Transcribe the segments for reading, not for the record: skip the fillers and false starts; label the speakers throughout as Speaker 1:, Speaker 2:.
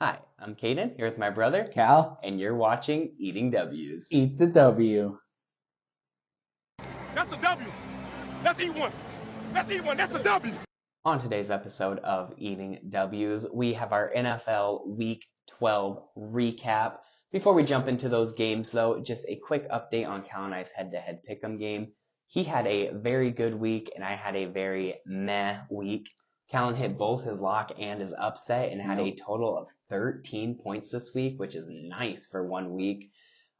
Speaker 1: Hi, I'm Caden, here with my brother,
Speaker 2: Cal,
Speaker 1: and you're watching Eating W's.
Speaker 2: eat the W.
Speaker 3: That's a W. Let's eat one. Let's eat one. That's a W.
Speaker 1: On today's episode of Eating W's, we have our NFL Week 12 recap. Before we jump into those games, though, just a quick update on Cal and I's head-to-head pick'em game. He had a very good week, and I had a very meh week. Callan hit both his lock and his upset and had a total of 13 points this week, which is nice for 1 week.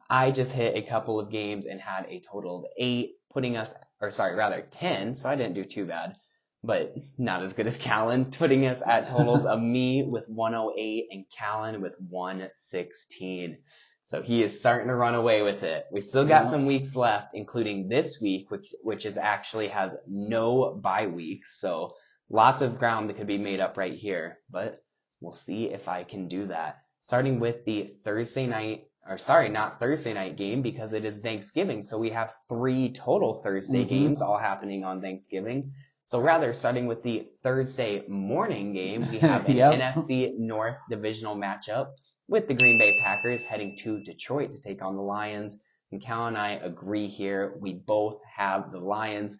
Speaker 1: I just hit a couple of games and had a total of 8, 10, so I didn't do too bad, but not as good as Callan, putting us at totals of me with 108 and Callan with 116. So he is starting to run away with it. We still got some weeks left, including this week, which is actually has no bye weeks, so lots of ground that could be made up right here, but we'll see if I can do that. Starting with the not Thursday night game because it is Thanksgiving. So we have 3 total Thursday games all happening on Thanksgiving. So rather, starting with the Thursday morning game, we have an NFC North divisional matchup with the Green Bay Packers heading to Detroit to take on the Lions. And Cal and I agree here. We both have the Lions.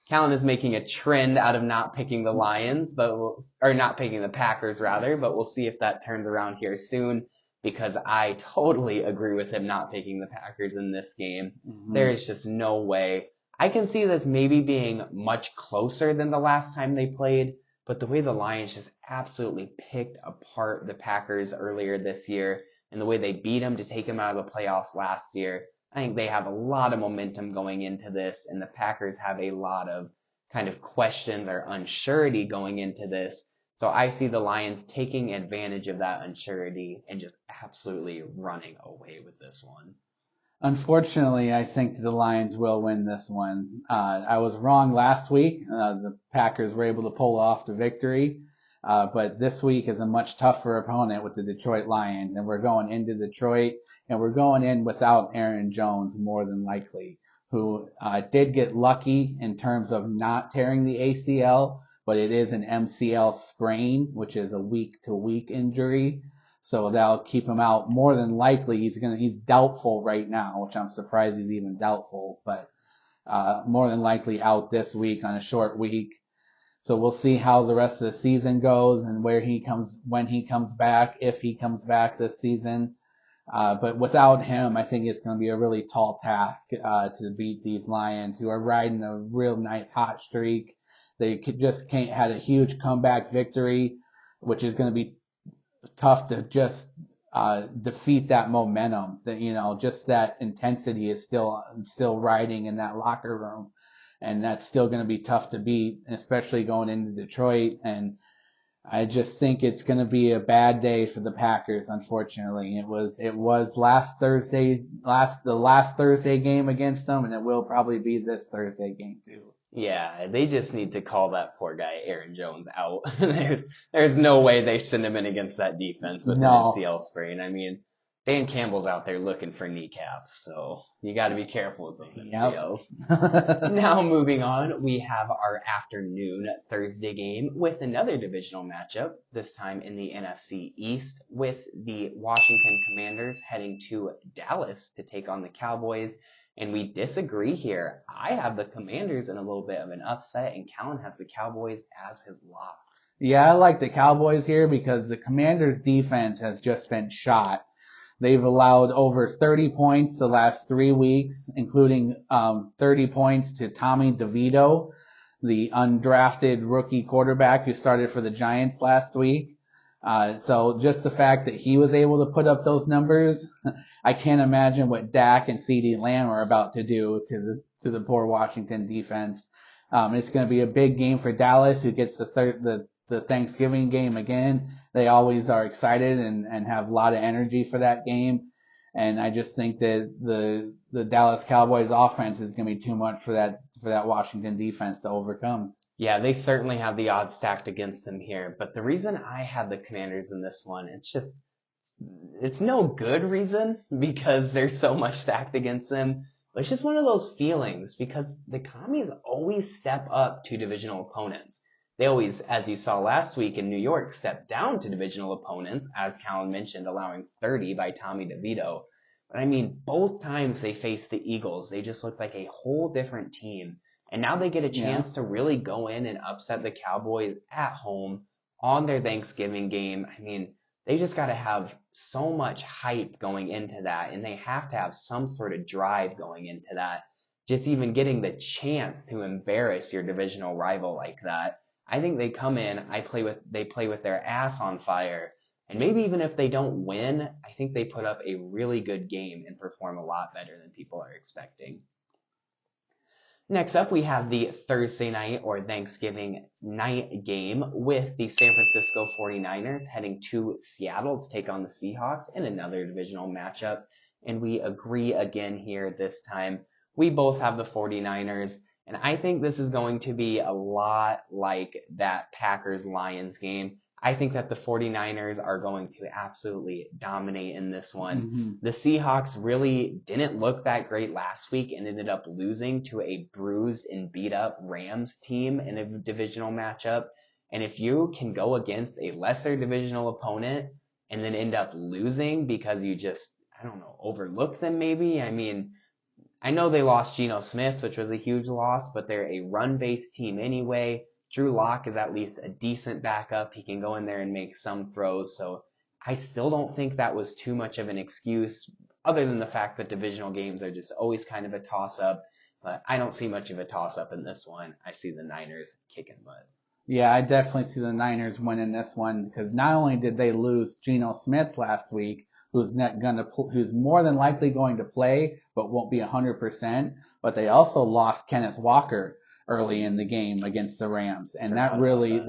Speaker 1: Callan is making a trend out of not picking the Lions, or not picking the Packers rather, but we'll see if that turns around here soon because I totally agree with him not picking the Packers in this game. There is just no way. I can see this maybe being much closer than the last time they played, but the way the Lions just absolutely picked apart the Packers earlier this year and the way they beat them to take them out of the playoffs last year, I think they have a lot of momentum going into this, and the Packers have a lot of kind of questions or unsurety going into this. So I see the Lions taking advantage of that unsurety and just absolutely running away with this one.
Speaker 2: Unfortunately, I think the Lions will win this one. I was wrong last week. The Packers were able to pull off the victory. But this week is a much tougher opponent with the Detroit Lions. And we're going into Detroit, and we're going in without Aaron Jones more than likely, who did get lucky in terms of not tearing the ACL, but it is an MCL sprain, which is a week-to-week injury. So that'll keep him out. More than likely, he's doubtful right now, which I'm surprised he's even doubtful, but more than likely out this week on a short week. So we'll see how the rest of the season goes and when he comes back, if he comes back this season. But without him, I think it's going to be a really tall task to beat these Lions, who are riding a real nice hot streak. They had a huge comeback victory, which is going to be tough to just defeat that momentum. That just that intensity is still riding in that locker room. And that's still going to be tough to beat, especially going into Detroit. And I just think it's going to be a bad day for the Packers, unfortunately. It was the last Thursday game against them, and it will probably be this Thursday game too.
Speaker 1: Yeah, they just need to call that poor guy Aaron Jones out. There's no way they send him in against that defense with an MCL sprain. I mean, Dan Campbell's out there looking for kneecaps, so you got to be careful with those MCLs. Now moving on, we have our afternoon Thursday game with another divisional matchup, this time in the NFC East, with the Washington Commanders heading to Dallas to take on the Cowboys. And we disagree here. I have the Commanders in a little bit of an upset, and Callan has the Cowboys as his lock.
Speaker 2: Yeah, I like the Cowboys here because the Commanders' defense has just been shot. They've allowed over 30 points the last 3 weeks, including 30 points to Tommy DeVito, the undrafted rookie quarterback who started for the Giants last week. So just the fact that he was able to put up those numbers, I can't imagine what Dak and CeeDee Lamb are about to do to the poor Washington defense. It's going to be a big game for Dallas, who gets the Thanksgiving game again. They always are excited and have a lot of energy for that game. And I just think that the Dallas Cowboys offense is going to be too much for that Washington defense to overcome.
Speaker 1: Yeah, they certainly have the odds stacked against them here. But the reason I have the Commanders in this one, it's no good reason because there's so much stacked against them. But it's just one of those feelings because the Commies always step up to divisional opponents. They always, as you saw last week in New York, step down to divisional opponents, as Callan mentioned, allowing 30 by Tommy DeVito. But I mean, both times they faced the Eagles, they just looked like a whole different team. And now they get a chance to really go in and upset the Cowboys at home on their Thanksgiving game. I mean, they just got to have so much hype going into that, and they have to have some sort of drive going into that. Just even getting the chance to embarrass your divisional rival like that. I think they come in, they play with their ass on fire, and maybe even if they don't win, I think they put up a really good game and perform a lot better than people are expecting. Next up, we have the Thursday night or Thanksgiving night game with the San Francisco 49ers heading to Seattle to take on the Seahawks in another divisional matchup. And we agree again here this time. We both have the 49ers. And I think this is going to be a lot like that Packers-Lions game. I think that the 49ers are going to absolutely dominate in this one.
Speaker 2: Mm-hmm.
Speaker 1: The Seahawks really didn't look that great last week and ended up losing to a bruised and beat up Rams team in a divisional matchup. And if you can go against a lesser divisional opponent and then end up losing because you just, I don't know, overlook them maybe. I mean, I know they lost Geno Smith, which was a huge loss, but they're a run-based team anyway. Drew Lock is at least a decent backup. He can go in there and make some throws. So I still don't think that was too much of an excuse, other than the fact that divisional games are just always kind of a toss-up. But I don't see much of a toss-up in this one. I see the Niners kicking butt.
Speaker 2: Yeah, I definitely see the Niners winning this one because not only did they lose Geno Smith last week, who's more than likely going to play, but won't be 100%. But they also lost Kenneth Walker early in the game against the Rams, and that really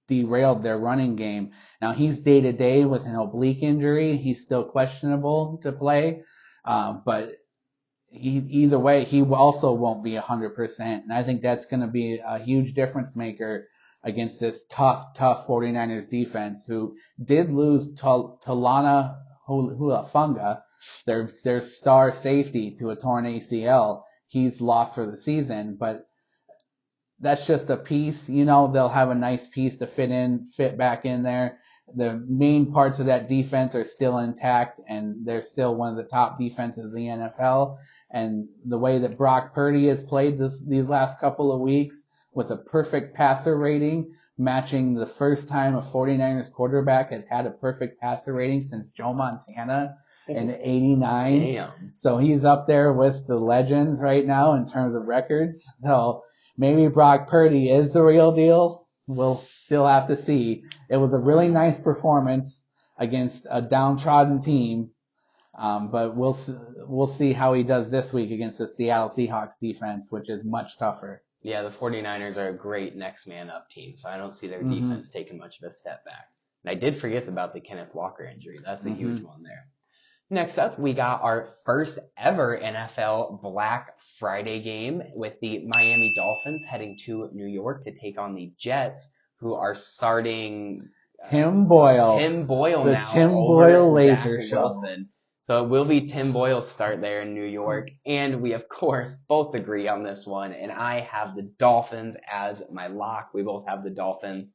Speaker 2: derailed their running game. Now he's day to day with an oblique injury. He's still questionable to play, but either way, he also won't be 100%. And I think that's going to be a huge difference maker against this tough 49ers defense, who did lose Talana Hulafunga, their star safety, to a torn ACL. He's lost for the season, but that's just a piece. They'll have a nice piece to fit back in there. The main parts of that defense are still intact, and they're still one of the top defenses in the NFL. And the way that Brock Purdy has played these last couple of weeks with a perfect passer rating, matching the first time a 49ers quarterback has had a perfect passer rating since Joe Montana in '89.
Speaker 1: Damn.
Speaker 2: So he's up there with the legends right now in terms of records. So maybe Brock Purdy is the real deal. We'll still have to see. It was a really nice performance against a downtrodden team. But we'll see how he does this week against the Seattle Seahawks defense, which is much tougher.
Speaker 1: Yeah, the 49ers are a great next man up team, so I don't see their defense taking much of a step back. And I did forget about the Kenneth Walker injury. That's a huge one there. Next up, we got our first ever NFL Black Friday game with the Miami Dolphins heading to New York to take on the Jets, who are starting
Speaker 2: Tim Boyle
Speaker 1: the
Speaker 2: now. Tim Boyle laser show.
Speaker 1: So it will be Tim Boyle's start there in New York. And we, of course, both agree on this one. And I have the Dolphins as my lock. We both have the Dolphins.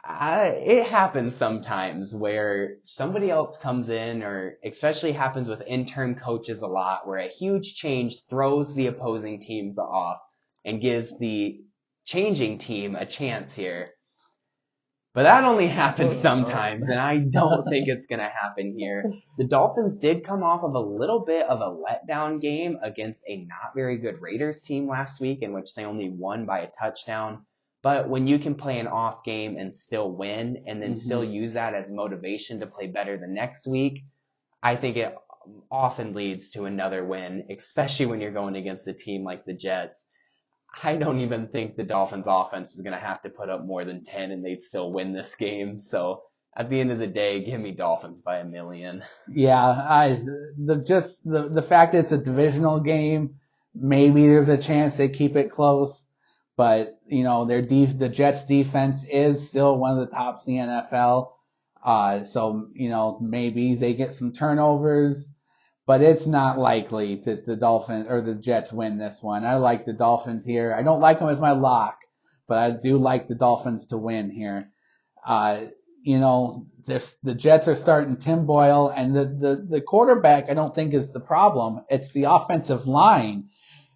Speaker 1: It happens sometimes where somebody else comes in, or especially happens with interim coaches a lot, where a huge change throws the opposing teams off and gives the changing team a chance here. But that only happens sometimes, and I don't think it's going to happen here. The Dolphins did come off of a little bit of a letdown game against a not very good Raiders team last week, in which they only won by a touchdown. But when you can play an off game and still win, and then still use that as motivation to play better the next week, I think it often leads to another win, especially when you're going against a team like the Jets. I don't even think the Dolphins offense is going to have to put up more than 10 and they'd still win this game. So at the end of the day, give me Dolphins by 1,000,000.
Speaker 2: Yeah, the fact that it's a divisional game, maybe there's a chance they keep it close, but the Jets defense is still one of the tops in the NFL. So maybe they get some turnovers. But it's not likely that the Dolphins or the Jets win this one. I like the Dolphins here. I don't like them as my lock, but I do like the Dolphins to win here. The Jets are starting Tim Boyle, and the quarterback I don't think is the problem. It's the offensive line.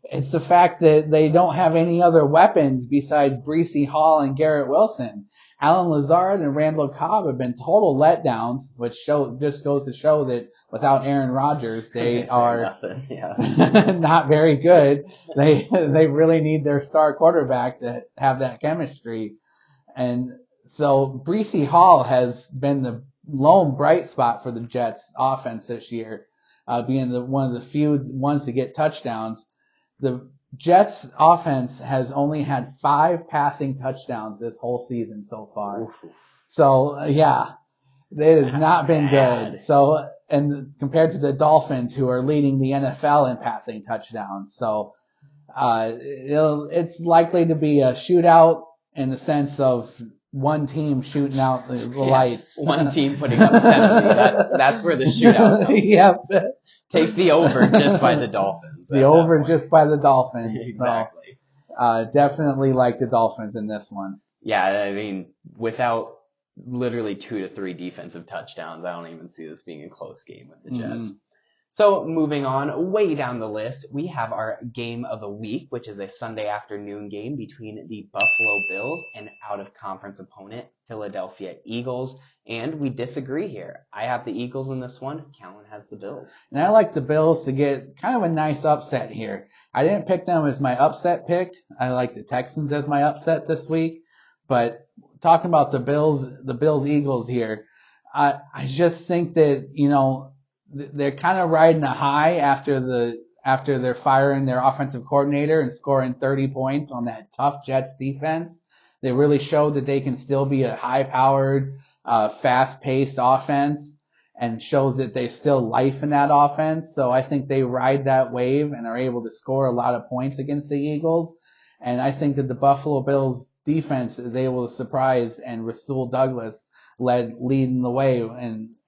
Speaker 2: It's the fact that they don't have any other weapons besides Breece Hall and Garrett Wilson. Alan Lazard and Randall Cobb have been total letdowns, which just goes to show that without Aaron Rodgers, they are not very good. They really need their star quarterback to have that chemistry. And so Breece Hall has been the lone bright spot for the Jets offense this year, being one of the few ones to get touchdowns. The Jets offense has only had 5 passing touchdowns this whole season so far. Oof. So it has not been good. So, and compared to the Dolphins, who are leading the NFL in passing touchdowns. So, it's likely to be a shootout in the sense of one team shooting out the lights.
Speaker 1: One team putting up 70. That's where the shootout comes.
Speaker 2: Yep.
Speaker 1: Take the over just by the Dolphins.
Speaker 2: The over just by the Dolphins.
Speaker 1: Exactly.
Speaker 2: So, definitely like the Dolphins in this one.
Speaker 1: Yeah, I mean, without literally 2 to 3 defensive touchdowns, I don't even see this being a close game with the Jets. So moving on, way down the list, we have our game of the week, which is a Sunday afternoon game between the Buffalo Bills and out-of-conference opponent, Philadelphia Eagles. And we disagree here. I have the Eagles in this one. Callan has the Bills.
Speaker 2: And I like the Bills to get kind of a nice upset here. I didn't pick them as my upset pick. I like the Texans as my upset this week. But talking about the Bills Eagles here, I just think that, they're kind of riding a high after they're firing their offensive coordinator and scoring 30 points on that tough Jets defense. They really showed that they can still be a high-powered, fast-paced offense, and shows that there's still life in that offense. So I think they ride that wave and are able to score a lot of points against the Eagles. And I think that the Buffalo Bills defense is able to surprise, and Rasul Douglas leading the way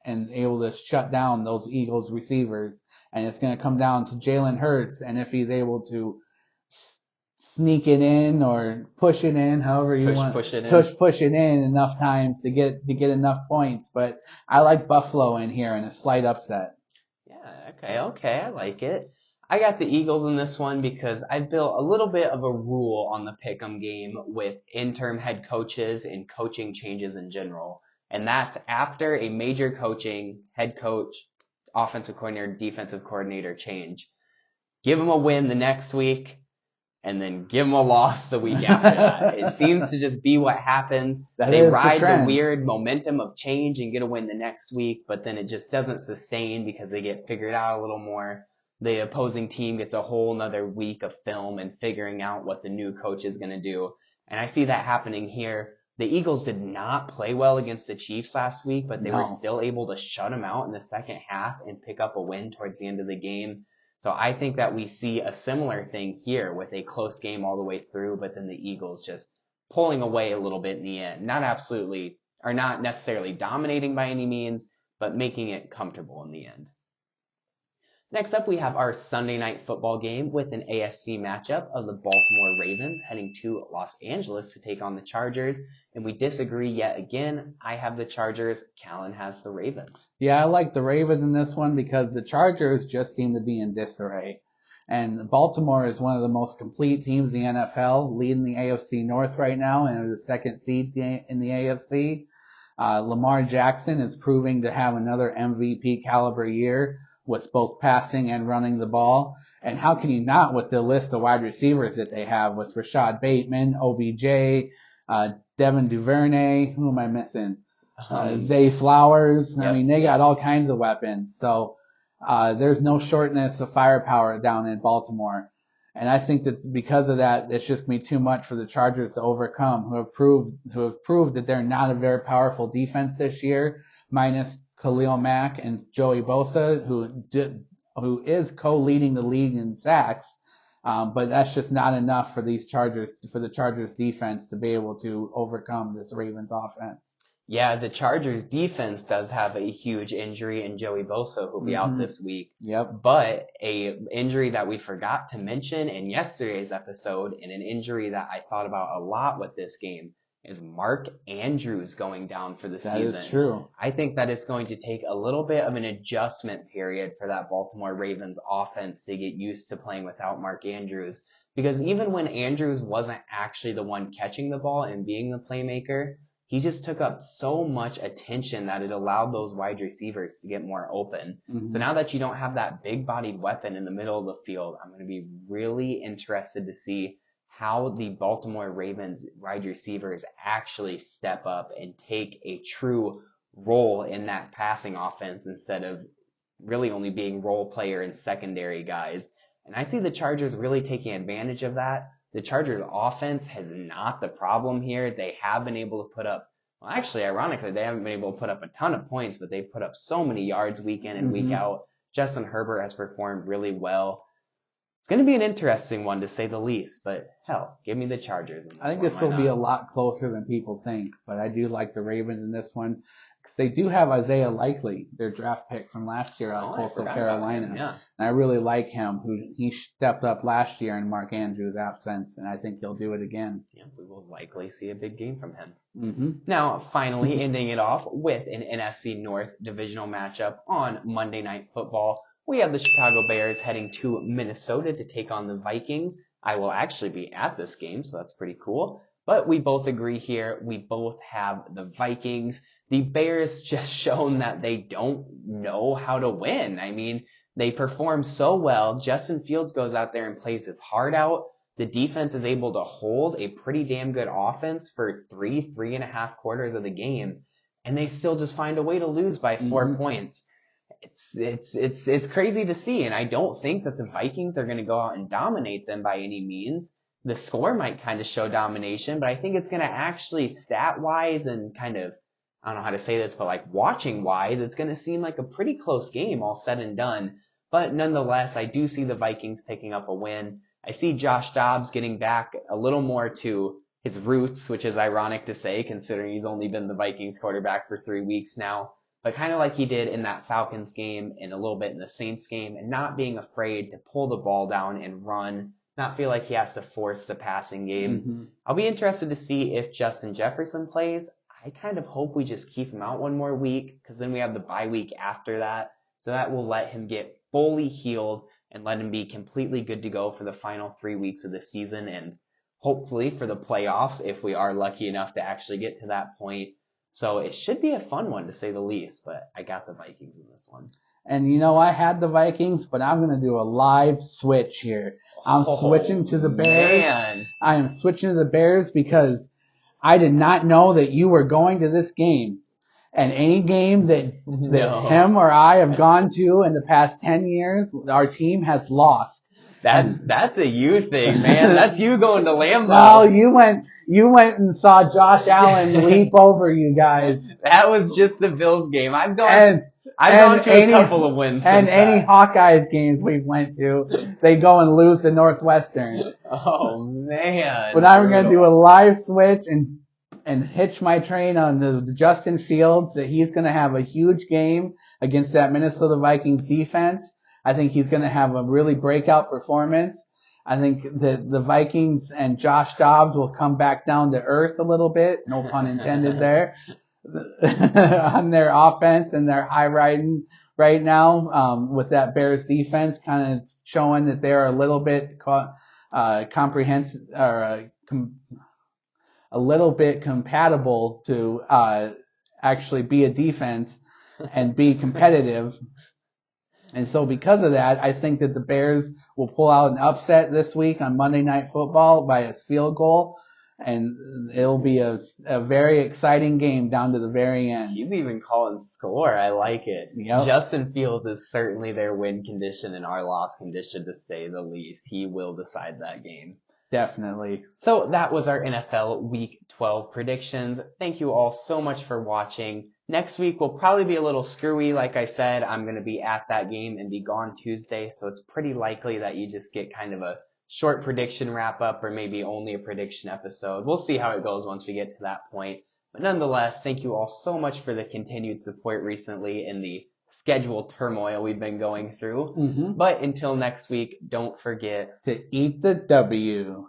Speaker 2: and able to shut down those Eagles receivers. And it's going to come down to Jalen Hurts, and if he's able to sneak it in or push it in, however you want, push it in enough times to get enough points. But I like Buffalo in here in a slight upset.
Speaker 1: Yeah, okay, I like it. I got the Eagles in this one because I built a little bit of a rule on the pick'em game with interim head coaches and coaching changes in general. And that's after a major coaching, head coach, offensive coordinator, defensive coordinator change. Give them a win the next week, and then give them a loss the week after that. It seems to just be what happens. They ride the weird momentum of change and get a win the next week, but then it just doesn't sustain because they get figured out a little more. The opposing team gets a whole nother week of film and figuring out what the new coach is going to do. And I see that happening here. The Eagles did not play well against the Chiefs last week, but they were still able to shut them out in the second half and pick up a win towards the end of the game. So I think that we see a similar thing here with a close game all the way through, but then the Eagles just pulling away a little bit in the end. Not necessarily dominating by any means, but making it comfortable in the end. Next up, we have our Sunday night football game with an AFC matchup of the Baltimore Ravens heading to Los Angeles to take on the Chargers. And we disagree yet again. I have the Chargers. Callan has the Ravens.
Speaker 2: Yeah, I like the Ravens in this one because the Chargers just seem to be in disarray. And Baltimore is one of the most complete teams in the NFL, leading the AFC North right now and the second seed in the AFC. Lamar Jackson is proving to have another MVP caliber year with both passing and running the ball. And how can you not with the list of wide receivers that they have with Rashad Bateman, OBJ, Devin Duvernay, who am I missing? Zay Flowers. Yep. I mean, they got all kinds of weapons. So there's no shortness of firepower down in Baltimore. And I think that because of that, it's just going to be too much for the Chargers to overcome, who have proved that they're not a very powerful defense this year, minus Khalil Mack and Joey Bosa, who is co-leading the league in sacks. But that's just not enough for the Chargers defense to be able to overcome this Ravens offense.
Speaker 1: Yeah, the Chargers defense does have a huge injury in Joey Bosa, who'll be out this week.
Speaker 2: Yep.
Speaker 1: But a injury that we forgot to mention in yesterday's episode, and an injury that I thought about a lot with this game, is Mark Andrews going down for the season.
Speaker 2: That is true.
Speaker 1: I think that it's going to take a little bit of an adjustment period for that Baltimore Ravens offense to get used to playing without Mark Andrews. Because even when Andrews wasn't actually the one catching the ball and being the playmaker, he just took up so much attention that it allowed those wide receivers to get more open.
Speaker 2: Mm-hmm.
Speaker 1: So now that you don't have that big-bodied weapon in the middle of the field, I'm going to be really interested to see how the Baltimore Ravens wide receivers actually step up and take a true role in that passing offense instead of really only being role player and secondary guys. And I see the Chargers really taking advantage of that. The Chargers offense has not the problem here. They have been able to put up, well, actually, ironically, they haven't been able to put up a ton of points, but they've put up so many yards week in and week out. Justin Herbert has performed really well. It's going to be an interesting one to say the least, but hell, give me the Chargers in this one.
Speaker 2: I think this will be a lot closer than people think, but I do like the Ravens in this one. They do have Isaiah Likely, their draft pick from last year out of Coastal Carolina.
Speaker 1: Yeah.
Speaker 2: And I really like him. He stepped up last year in Mark Andrews' absence, and I think he'll do it again.
Speaker 1: Yeah, we will likely see a big game from him.
Speaker 2: Mm-hmm.
Speaker 1: Now, finally, ending it off with an NFC North divisional matchup on Monday Night Football. We have the Chicago Bears heading to Minnesota to take on the Vikings. I will actually be at this game, so that's pretty cool. But we both agree here. We both have the Vikings. The Bears just shown that they don't know how to win. I mean, they perform so well. Justin Fields goes out there and plays his heart out. The defense is able to hold a pretty damn good offense for three and a half quarters of the game. And they still just find a way to lose by 4 points. It's crazy to see. And I don't think that the Vikings are going to go out and dominate them by any means. The score might kind of show domination, but I think it's going to actually stat-wise and kind of, I don't know how to say this, but like watching-wise, it's going to seem like a pretty close game all said and done. But nonetheless, I do see the Vikings picking up a win. I see Josh Dobbs getting back a little more to his roots, which is ironic to say considering he's only been the Vikings quarterback for 3 weeks now. But kind of like he did in that Falcons game and a little bit in the Saints game, and not being afraid to pull the ball down and run. Not feel like he has to force the passing game. I'll be interested to see if Justin Jefferson plays. I kind of hope we just keep him out one more week because then we have the bye week after that. So that will let him get fully healed and let him be completely good to go for the final 3 weeks of the season and hopefully for the playoffs if we are lucky enough to actually get to that point. So it should be a fun one to say the least, but I got the Vikings in this one.
Speaker 2: And you know, I had the Vikings, but I'm going to do a live switch here. I'm switching to the Bears.
Speaker 1: Man.
Speaker 2: I am switching to the Bears because I did not know that you were going to this game. And any game that him or I have gone to in the past 10 years, our team has lost.
Speaker 1: That's a you thing, man. That's you going to Lambeau.
Speaker 2: Well, you went and saw Josh Allen leap over you guys.
Speaker 1: That was just the Bills game. I've gone to a couple of wins.
Speaker 2: And any Hawkeyes games we've went to, they go and lose to Northwestern.
Speaker 1: Oh man.
Speaker 2: But I'm going to do a live switch and hitch my train on the Justin Fields that he's going to have a huge game against that Minnesota Vikings defense. I think he's going to have a really breakout performance. I think that the Vikings and Josh Dobbs will come back down to earth a little bit, no pun intended there, on their offense and their high riding right now, with that Bears defense kind of showing that they're a little bit comprehensive or a little bit compatible to actually be a defense and be competitive. And so because of that, I think that the Bears will pull out an upset this week on Monday Night Football by a field goal. And it'll be a very exciting game down to the very end.
Speaker 1: He's even calling score. I like it.
Speaker 2: Yep.
Speaker 1: Justin Fields is certainly their win condition and our loss condition, to say the least. He will decide that game.
Speaker 2: Definitely.
Speaker 1: So that was our NFL Week 12 predictions. Thank you all so much for watching. Next week will probably be a little screwy. Like I said, I'm going to be at that game and be gone Tuesday, so it's pretty likely that you just get kind of a short prediction wrap up or maybe only a prediction episode. We'll see how it goes once we get to that point. But nonetheless, thank you all so much for the continued support recently in the schedule turmoil we've been going through.
Speaker 2: Mm-hmm.
Speaker 1: But until next week, don't forget
Speaker 2: To eat the W.